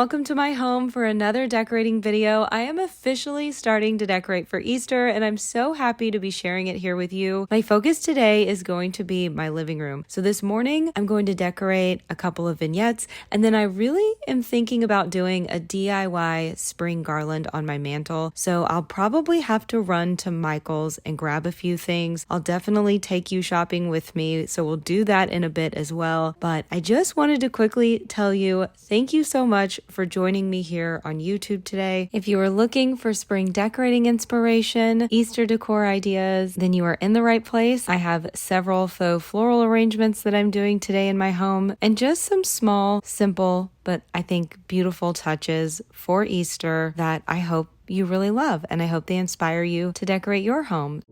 welcome to my home for another decorating video. I am officially starting to decorate for Easter and I'm so happy to be sharing it here with you. My focus today is going to be my living room. So this morning I'm going to decorate a couple of vignettes and then I really am thinking about doing a DIY spring garland on my mantle. So I'll probably have to run to Michael's and grab a few things. I'll definitely take you shopping with me, so we'll do that in a bit as well. But I just wanted to quickly tell you thank you so much for joining me here on YouTube today. If you are looking for spring decorating inspiration, Easter decor ideas, then you are in the right place. I have several faux floral arrangements that I'm doing today in my home and just some small, simple, but I think beautiful touches for Easter that I hope you really love, and I hope they inspire you to decorate your home.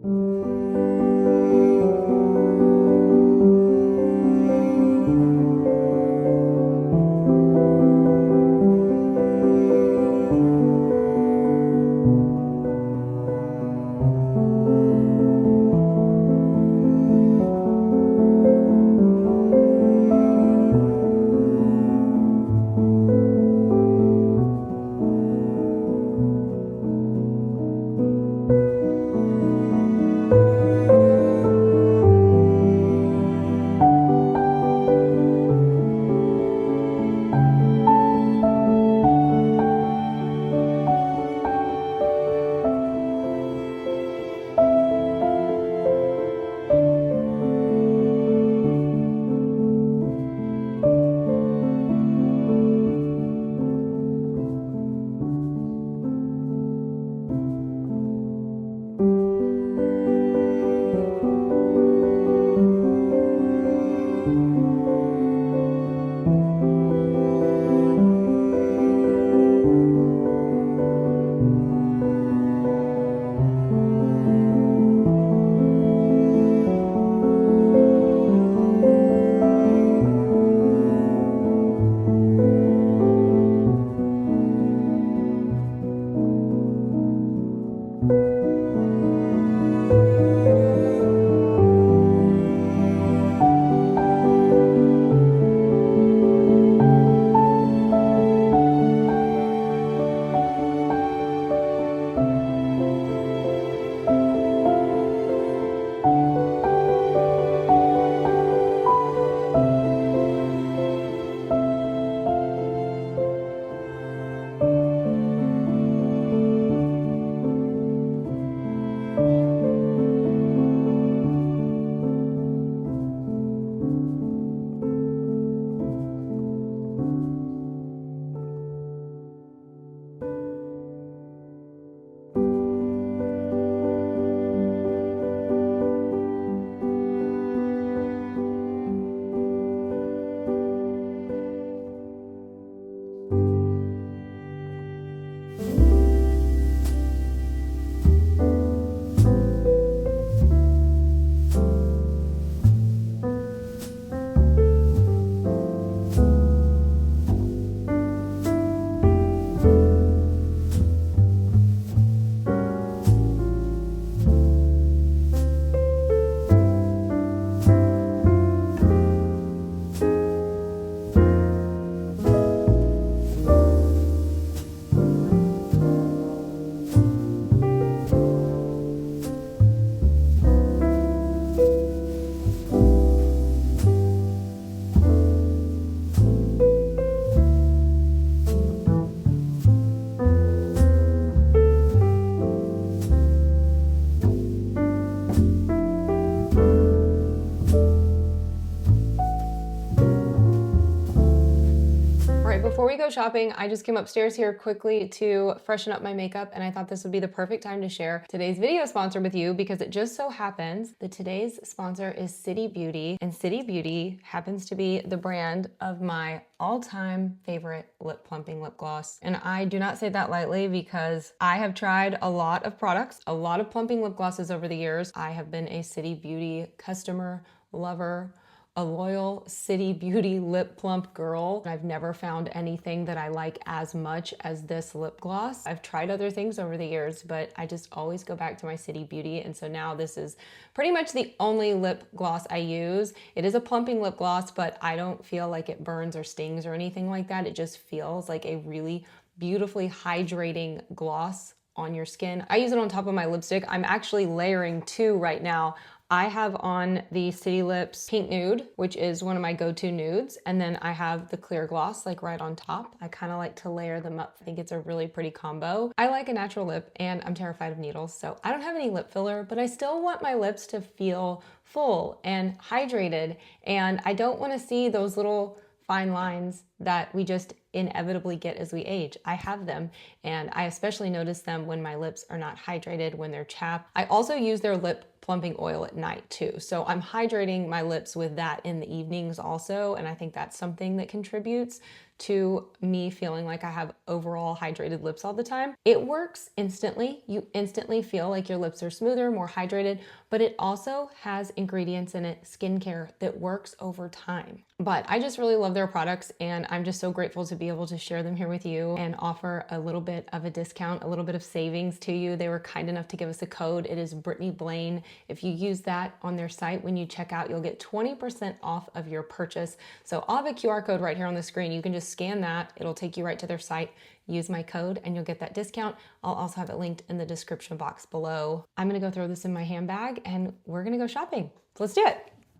Before we go shopping, I just came upstairs here quickly to freshen up my makeup, and I thought this would be the perfect time to share today's video sponsor with you because it just so happens that today's sponsor is City Beauty, and City Beauty happens to be the brand of my all-time favorite lip plumping lip gloss. And I do not say that lightly because I have tried a lot of products, a lot of plumping lip glosses over the years. I have been a City Beauty customer, lover, a loyal City Beauty lip plump girl. I've never found anything that I like as much as this lip gloss. I've tried other things over the years, but I just always go back to my City Beauty. And so now this is pretty much the only lip gloss I use. It is a plumping lip gloss, but I don't feel like it burns or stings or anything like that. It just feels like a really beautifully hydrating gloss on your skin. I use it on top of my lipstick. I'm actually layering two right now. I have on the City Lips Pink Nude, which is one of my go-to nudes. And then I have the clear gloss like right on top. I kind of like to layer them up. I think it's a really pretty combo. I like a natural lip and I'm terrified of needles. So I don't have any lip filler, but I still want my lips to feel full and hydrated. And I don't want to see those little fine lines that we just inevitably get as we age. I have them, and I especially notice them when my lips are not hydrated, when they're chapped. I also use their lip plumping oil at night too. So I'm hydrating my lips with that in the evenings also, and I think that's something that contributes to me feeling like I have overall hydrated lips all the time. It works instantly. You instantly feel like your lips are smoother, more hydrated, but it also has ingredients in it, skincare, that works over time. But I just really love their products, and I'm just so grateful to be able to share them here with you and offer a little bit of a discount, a little bit of savings to you. They were kind enough to give us a code. It is Brittney Blane. If you use that on their site when you check out, you'll get 20% off of your purchase. So I'll have a QR code right here on the screen. You can just scan that. It'll take you right to their site. Use my code and you'll get that discount. I'll also have it linked in the description box below. I'm gonna go throw this in my handbag and we're gonna go shopping. So let's do it.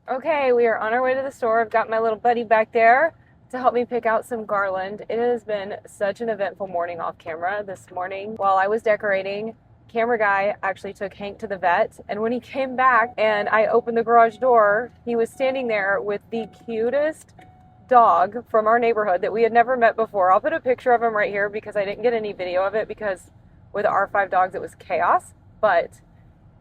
Okay, we are on our way to the store. I've got my little buddy back there to help me pick out some Garland. It has been such an eventful morning off camera. This morning, while I was decorating, camera guy actually took Hank to the vet, and when he came back and I opened the garage door, he was standing there with the cutest dog from our neighborhood that we had never met before. I'll put a picture of him right here because I didn't get any video of it because with our 5 dogs it was chaos, but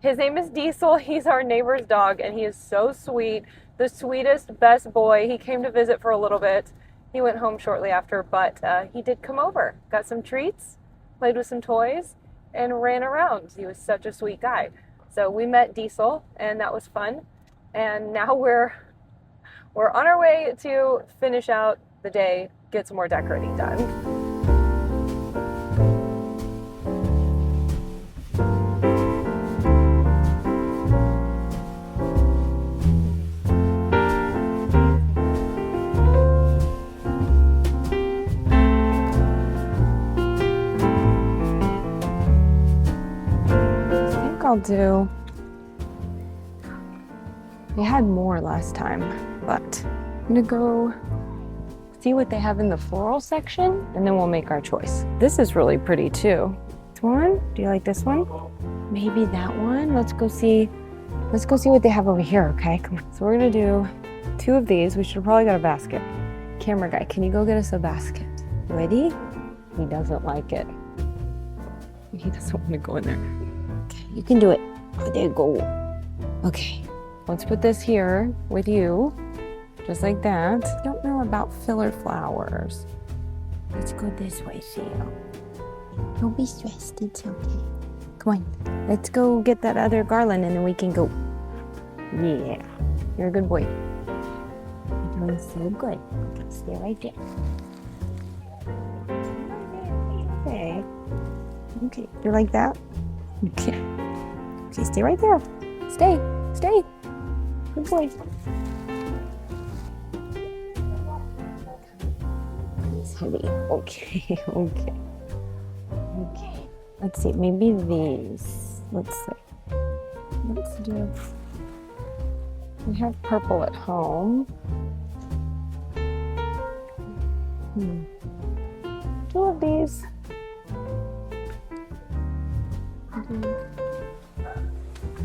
his name is Diesel. He's our neighbor's dog, and he is so sweet. The sweetest, best boy. He came to visit for a little bit. He went home shortly after, but he did come over. Got some treats, played with some toys, and ran around. He was such a sweet guy. So we met Diesel, and that was fun. And now we're on our way to finish out the day, get some more decorating done. I'll do. We had more last time, but I'm gonna go see what they have in the floral section and then we'll make our choice. This is really pretty too. This one? Do you like this one? Maybe that one? Let's go see what they have over here, okay? Come on. So we're gonna do 2 of these. We should have probably got a basket. Camera guy, can you go get us a basket? Ready? He doesn't like it. He doesn't want to go in there. You can do it. Oh, there you go. Okay, let's put this here with you, just like that. I don't know about filler flowers. Let's go this way, Theo. Don't be stressed, it's okay. Come on, let's go get that other garland and then we can go. Yeah, you're a good boy. You're doing so good. Stay right there. Okay. Okay, you like that? Okay. Okay, stay right there. Stay. Good boy. Okay. Let's see, maybe these. Let's see. Let's do. We have purple at home. 2 of these.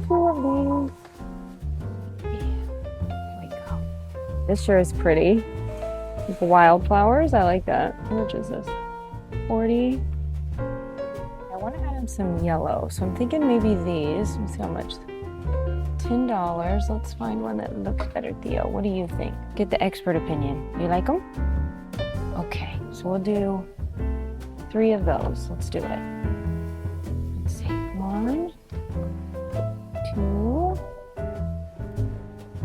2 of these. There we go. This sure is pretty. With the wildflowers, I like that. How much is this? 40. I want to add in some yellow, so I'm thinking maybe these. Let me see how much. $10. Let's find one that looks better, Theo. What do you think? Get the expert opinion. You like them? Okay, so we'll do 3 of those. Let's do it. Let's see. 1, 2,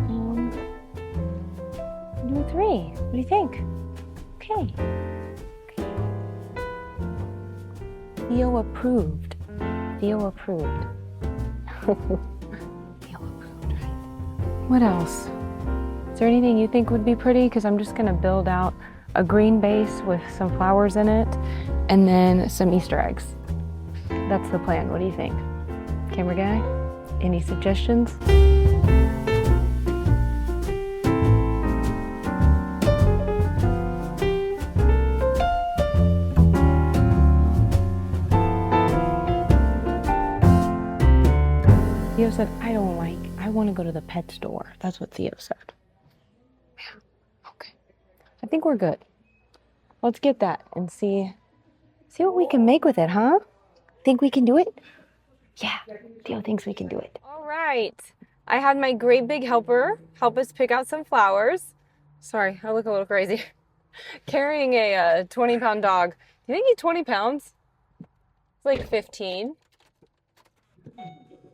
and do you think? Okay. Theo approved. Theo approved. Theo approved, right? What else? Is there anything you think would be pretty? Because I'm just gonna build out a green base with some flowers in it and then some Easter eggs. That's the plan. What do you think? Camera guy, any suggestions? Theo said, I want to go to the pet store. That's what Theo said. Yeah, okay. I think we're good. Let's get that and see what we can make with it, huh? Think we can do it? Yeah, Theo thinks we can do it. All right. I had my great big helper help us pick out some flowers. Sorry, I look a little crazy. Carrying a 20-pound dog. Do you think he's 20 pounds? It's like 15.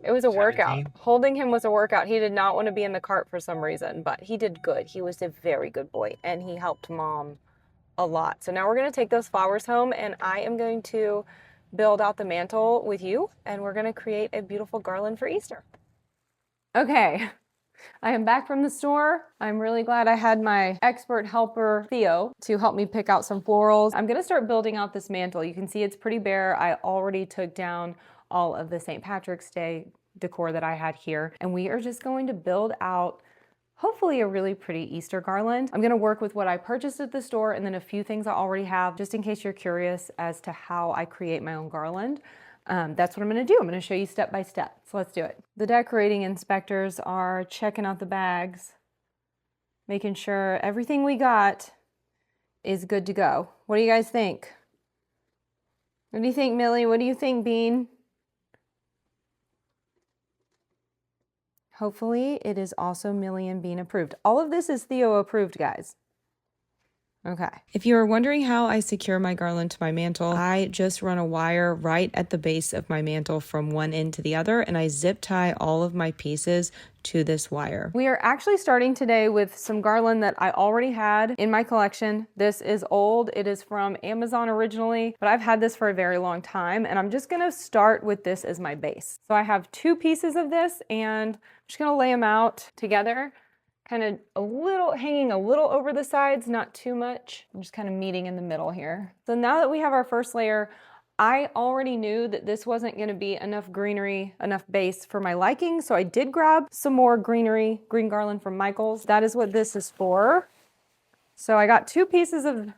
It was a 17. Workout. Holding him was a workout. He did not want to be in the cart for some reason, but he did good. He was a very good boy, and he helped Mom a lot. So now we're going to take those flowers home, and I am going to build out the mantle with you, and we're going to create a beautiful garland for Easter. Okay, I am back from the store. I'm really glad I had my expert helper, Theo, to help me pick out some florals. I'm going to start building out this mantle. You can see it's pretty bare. I already took down all of the St. Patrick's Day decor that I had here. And we are just going to build out hopefully a really pretty Easter garland. I'm gonna work with what I purchased at the store and then a few things I already have, just in case you're curious as to how I create my own garland. That's what I'm gonna do. I'm gonna show you step by step. So let's do it. The decorating inspectors are checking out the bags, making sure everything we got is good to go. What do you guys think? What do you think, Millie? What do you think, Bean? Hopefully it is also Millie and Bean approved. All of this is Theo approved, guys. Okay. If you are wondering how I secure my garland to my mantle, I just run a wire right at the base of my mantle from one end to the other, and I zip tie all of my pieces to this wire. We are actually starting today with some garland that I already had in my collection. This is old. It is from Amazon originally, but I've had this for a very long time, and I'm just gonna start with this as my base. So I have two pieces of this, and I'm just gonna lay them out together, kind of hanging a little over the sides, not too much. I'm just kind of meeting in the middle here. So now that we have our first layer, I already knew that this wasn't gonna be enough greenery, enough base for my liking, so I did grab some more green garland from Michael's. That is what this is for. So I got two pieces of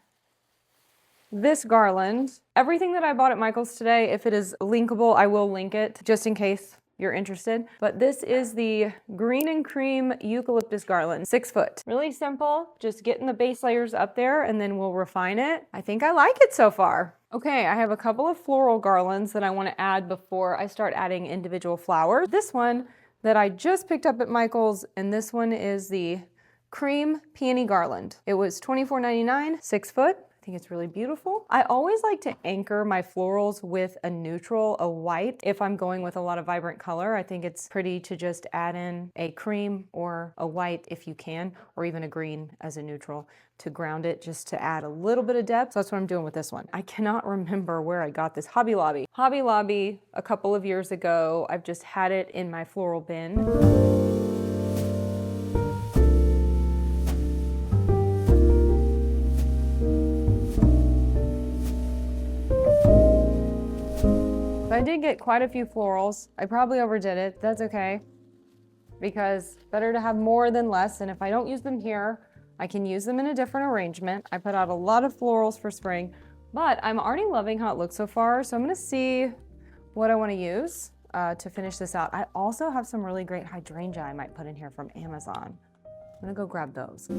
this garland. Everything that I bought at Michael's today, if it is linkable, I will link it just in case you're interested. But this is the green and cream eucalyptus garland, 6 foot. Really simple, just getting the base layers up there and then we'll refine it. I think I like it so far. Okay, I have a couple of floral garlands that I want to add before I start adding individual flowers. This one that I just picked up at Michael's, and this one is the cream peony garland. It was $24.99, 6 foot. I think it's really beautiful. I always like to anchor my florals with a neutral, a white. If I'm going with a lot of vibrant color, I think it's pretty to just add in a cream or a white if you can, or even a green as a neutral to ground it, just to add a little bit of depth. So that's what I'm doing with this one. I cannot remember where I got this. Hobby Lobby. Hobby Lobby a couple of years ago. I've just had it in my floral bin. I did get quite a few florals. I probably overdid it. That's okay, because better to have more than less, and if I don't use them here, I can use them in a different arrangement. I put out a lot of florals for spring, but I'm already loving how it looks so far, so I'm gonna see what I wanna use to finish this out. I also have some really great hydrangea I might put in here from Amazon. I'm gonna go grab those.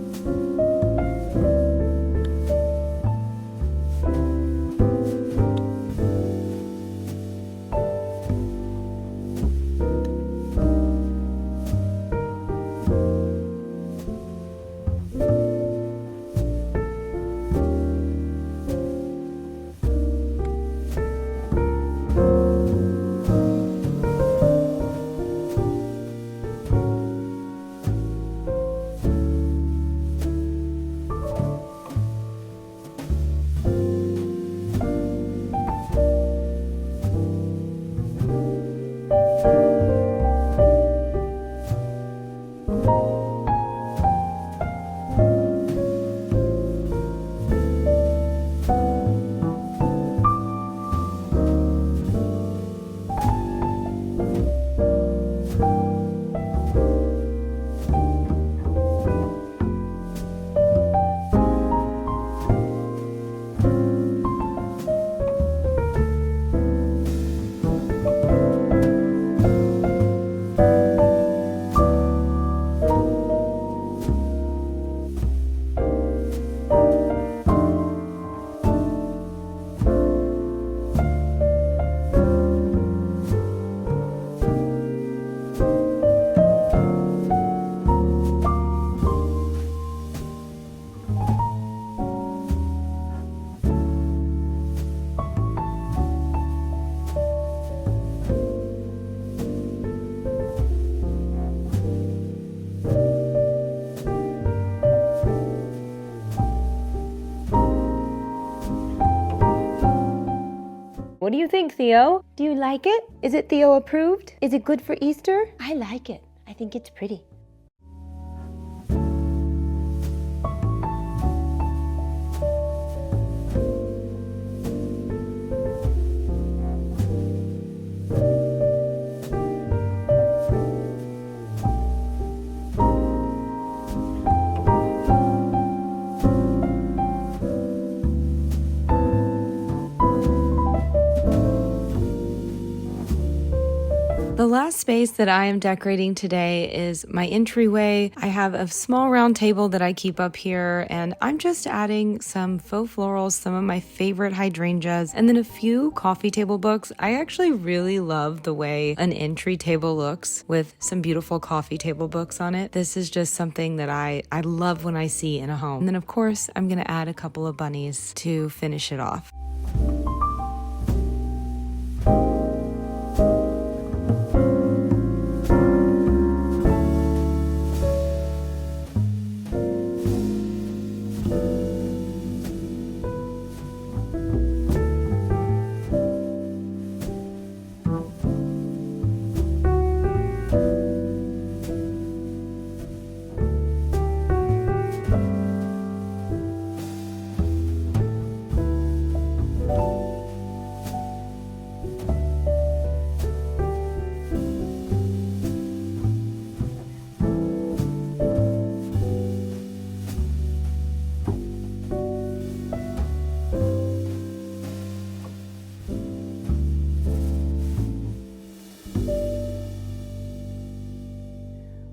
What do you think, Theo? Do you like it? Is it Theo approved? Is it good for Easter? I like it. I think it's pretty. The last space that I am decorating today is my entryway. I have a small round table that I keep up here, and I'm just adding some faux florals, some of my favorite hydrangeas, and then a few coffee table books. I actually really love the way an entry table looks with some beautiful coffee table books on it. This is just something that I love when I see in a home. And then of course, I'm gonna add a couple of bunnies to finish it off.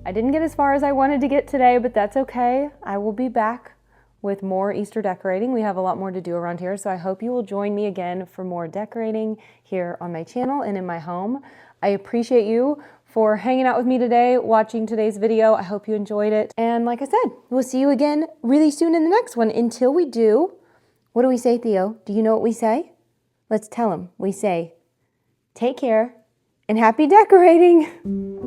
I didn't get as far as I wanted to get today, but that's okay. I will be back with more Easter decorating. We have a lot more to do around here, so I hope you will join me again for more decorating here on my channel and in my home. I appreciate you for hanging out with me today, watching today's video. I hope you enjoyed it. And like I said, we'll see you again really soon in the next one. Until we do, what do we say, Theo? Do you know what we say? Let's tell him. We say, take care and happy decorating.